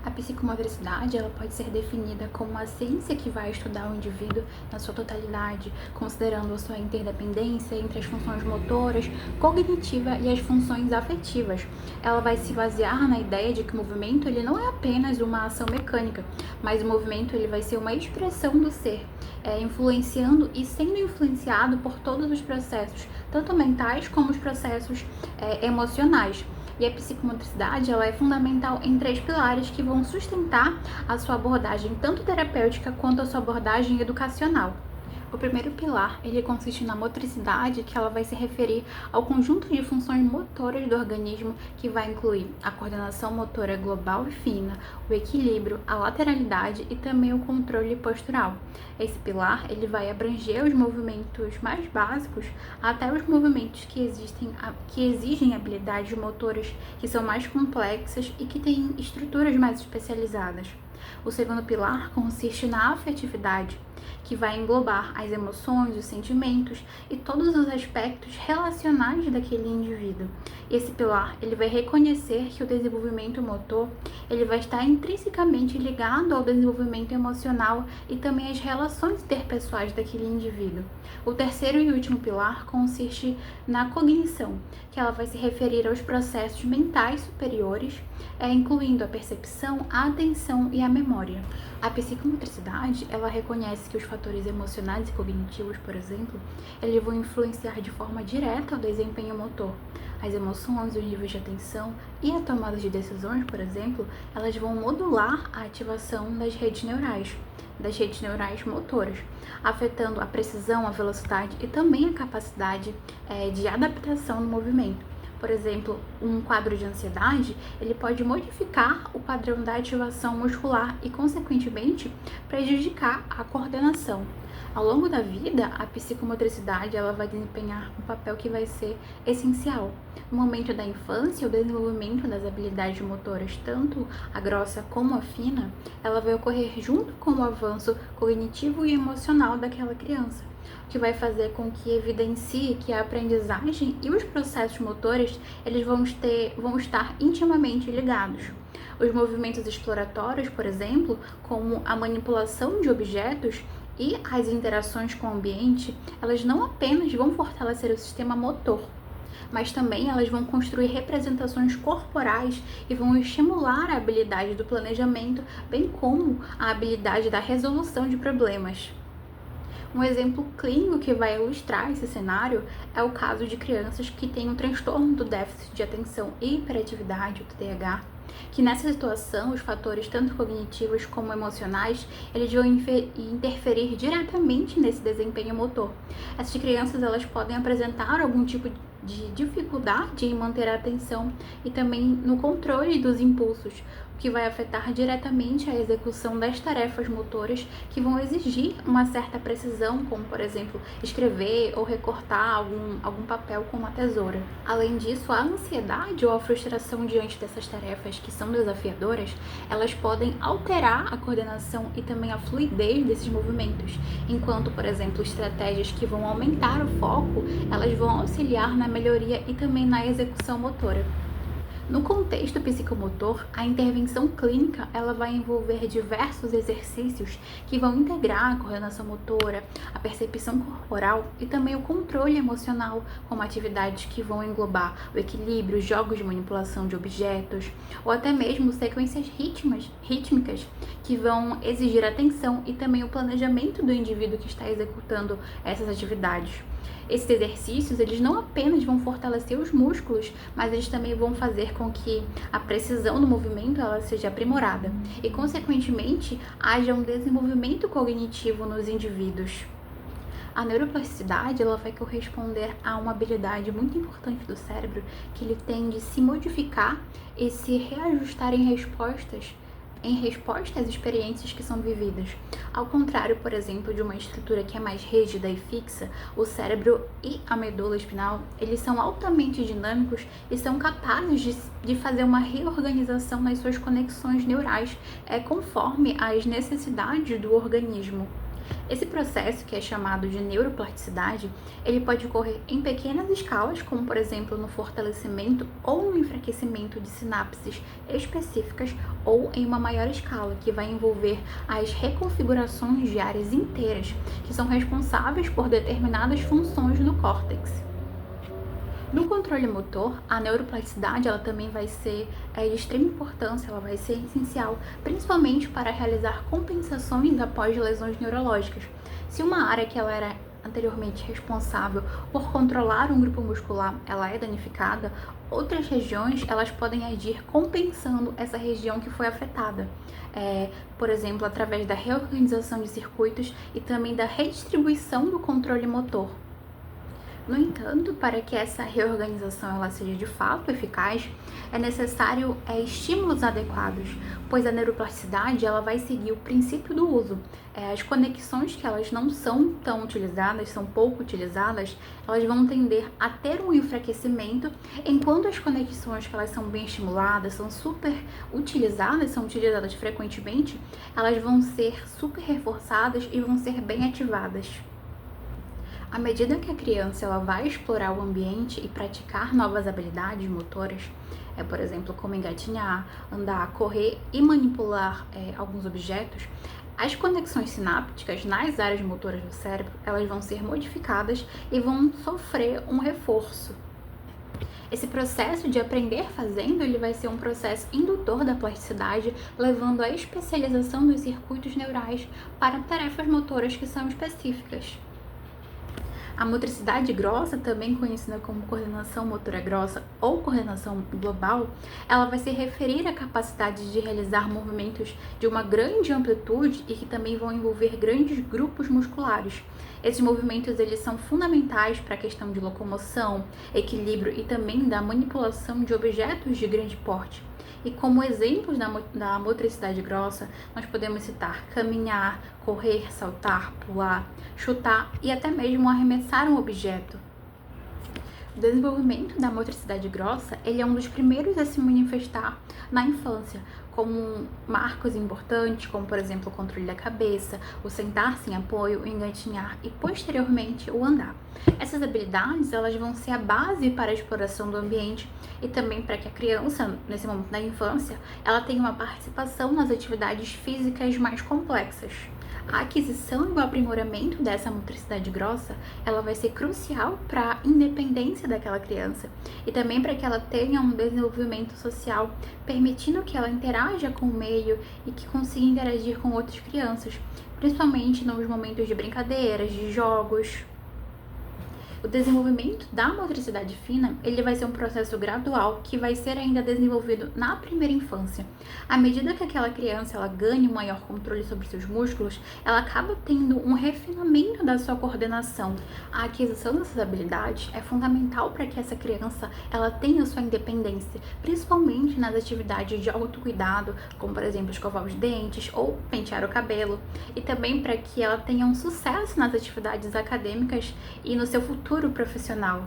A psicomotricidade, ela pode ser definida como uma ciência que vai estudar o indivíduo na sua totalidade, considerando a sua interdependência entre as funções motoras, cognitiva e as funções afetivas. Ela vai se basear na ideia de que o movimento ele não é apenas uma ação mecânica, mas o movimento ele vai ser uma expressão do ser, influenciando e sendo influenciado por todos os processos, tanto mentais como os processos emocionais. E a psicomotricidade ela é fundamental em três pilares que vão sustentar a sua abordagem tanto terapêutica quanto a sua abordagem educacional. O primeiro pilar, ele consiste na motricidade, que ela vai se referir ao conjunto de funções motoras do organismo, que vai incluir a coordenação motora global e fina, o equilíbrio, a lateralidade e também o controle postural. Esse pilar, ele vai abranger os movimentos mais básicos até os movimentos que exigem habilidades motoras que são mais complexas e que têm estruturas mais especializadas. O segundo pilar consiste na afetividade, que vai englobar as emoções, os sentimentos e todos os aspectos relacionais daquele indivíduo. Esse pilar, ele vai reconhecer que o desenvolvimento motor, ele vai estar intrinsecamente ligado ao desenvolvimento emocional e também às relações interpessoais daquele indivíduo. O terceiro e último pilar consiste na cognição, que ela vai se referir aos processos mentais superiores, incluindo a percepção, a atenção e a memória. A psicomotricidade, ela reconhece que os fatores emocionais e cognitivos, por exemplo, eles vão influenciar de forma direta o desempenho motor. As emoções, os níveis de atenção e a tomada de decisões, por exemplo, elas vão modular a ativação das redes neurais motoras, afetando a precisão, a velocidade e também a capacidade de adaptação no movimento. Por exemplo, um quadro de ansiedade, ele pode modificar o padrão da ativação muscular e, consequentemente, prejudicar a coordenação. Ao longo da vida, a psicomotricidade ela vai desempenhar um papel que vai ser essencial. No momento da infância, o desenvolvimento das habilidades motoras, tanto a grossa como a fina, ela vai ocorrer junto com o avanço cognitivo e emocional daquela criança, o que vai fazer com que evidencie que a aprendizagem e os processos motores eles vão estar intimamente ligados. Os movimentos exploratórios, por exemplo, como a manipulação de objetos e as interações com o ambiente, elas não apenas vão fortalecer o sistema motor, mas também elas vão construir representações corporais e vão estimular a habilidade do planejamento, bem como a habilidade da resolução de problemas. Um exemplo clínico que vai ilustrar esse cenário é o caso de crianças que têm um transtorno do déficit de atenção e hiperatividade, o TDAH, que nessa situação os fatores tanto cognitivos como emocionais, eles vão interferir diretamente nesse desempenho motor. Essas crianças elas podem apresentar algum tipo de dificuldade em manter a atenção e também no controle dos impulsos, o que vai afetar diretamente a execução das tarefas motoras que vão exigir uma certa precisão, como por exemplo, escrever ou recortar algum papel com uma tesoura. Além disso, a ansiedade ou a frustração diante dessas tarefas que são desafiadoras, elas podem alterar a coordenação e também a fluidez desses movimentos, enquanto, por exemplo, estratégias que vão aumentar o foco, elas vão auxiliar na melhoria e também na execução motora. No contexto psicomotor, a intervenção clínica ela vai envolver diversos exercícios que vão integrar a coordenação motora, a percepção corporal e também o controle emocional, como atividades que vão englobar o equilíbrio, jogos de manipulação de objetos, ou até mesmo sequências rítmicas que vão exigir atenção e também o planejamento do indivíduo que está executando essas atividades. Esses exercícios, eles não apenas vão fortalecer os músculos, mas eles também vão fazer com que a precisão do movimento ela seja aprimorada e, consequentemente, haja um desenvolvimento cognitivo nos indivíduos. A neuroplasticidade ela vai corresponder a uma habilidade muito importante do cérebro que ele tem de se modificar e se reajustar em resposta às experiências que são vividas. Ao contrário, por exemplo, de uma estrutura que é mais rígida e fixa, o cérebro e a medula espinal, eles são altamente dinâmicos e são capazes de fazer uma reorganização nas suas conexões neurais, conforme as necessidades do organismo. Esse processo, que é chamado de neuroplasticidade, ele pode ocorrer em pequenas escalas, como por exemplo no fortalecimento ou no enfraquecimento de sinapses específicas, ou em uma maior escala, que vai envolver as reconfigurações de áreas inteiras, que são responsáveis por determinadas funções no córtex. No controle motor, a neuroplasticidade ela também vai ser de extrema importância, ela vai ser essencial, principalmente para realizar compensações após lesões neurológicas. Se uma área que ela era anteriormente responsável por controlar um grupo muscular, ela é danificada, outras regiões elas podem agir compensando essa região que foi afetada. Por exemplo, através da reorganização de circuitos e também da redistribuição do controle motor. No entanto, para que essa reorganização ela seja de fato eficaz, é necessário estímulos adequados, pois a neuroplasticidade ela vai seguir o princípio do uso. As conexões que elas não são tão utilizadas, são pouco utilizadas, elas vão tender a ter um enfraquecimento, enquanto as conexões que elas são bem estimuladas, são super utilizadas, são utilizadas frequentemente, elas vão ser super reforçadas e vão ser bem ativadas. À medida que a criança ela vai explorar o ambiente e praticar novas habilidades motoras, por exemplo, como engatinhar, andar, correr e manipular alguns objetos, as conexões sinápticas nas áreas motoras do cérebro elas vão ser modificadas e vão sofrer um reforço. Esse processo de aprender fazendo, ele vai ser um processo indutor da plasticidade, levando à especialização dos circuitos neurais para tarefas motoras que são específicas. A motricidade grossa, também conhecida como coordenação motora grossa ou coordenação global, ela vai se referir à capacidade de realizar movimentos de uma grande amplitude e que também vão envolver grandes grupos musculares. Esses movimentos eles são fundamentais para a questão de locomoção, equilíbrio e também da manipulação de objetos de grande porte. E como exemplos da motricidade grossa, nós podemos citar caminhar, correr, saltar, pular, chutar e até mesmo arremessar um objeto. O desenvolvimento da motricidade grossa, ele é um dos primeiros a se manifestar na infância, como marcos importantes, como por exemplo o controle da cabeça, o sentar sem apoio, o engatinhar e posteriormente o andar. Essas habilidades elas vão ser a base para a exploração do ambiente e também para que a criança, nesse momento da infância, ela tenha uma participação nas atividades físicas mais complexas. A aquisição e o aprimoramento dessa motricidade grossa, ela vai ser crucial para a independência daquela criança e também para que ela tenha um desenvolvimento social, permitindo que ela interaja com o meio e que consiga interagir com outras crianças, principalmente nos momentos de brincadeiras, de jogos. O desenvolvimento da motricidade fina, ele vai ser um processo gradual que vai ser ainda desenvolvido na primeira infância. À medida que aquela criança ela ganha um maior controle sobre seus músculos, ela acaba tendo um refinamento da sua coordenação. A aquisição dessas habilidades é fundamental para que essa criança ela tenha sua independência, principalmente nas atividades de autocuidado, como por exemplo escovar os dentes ou pentear o cabelo, e também para que ela tenha um sucesso nas atividades acadêmicas e no seu futuro profissional.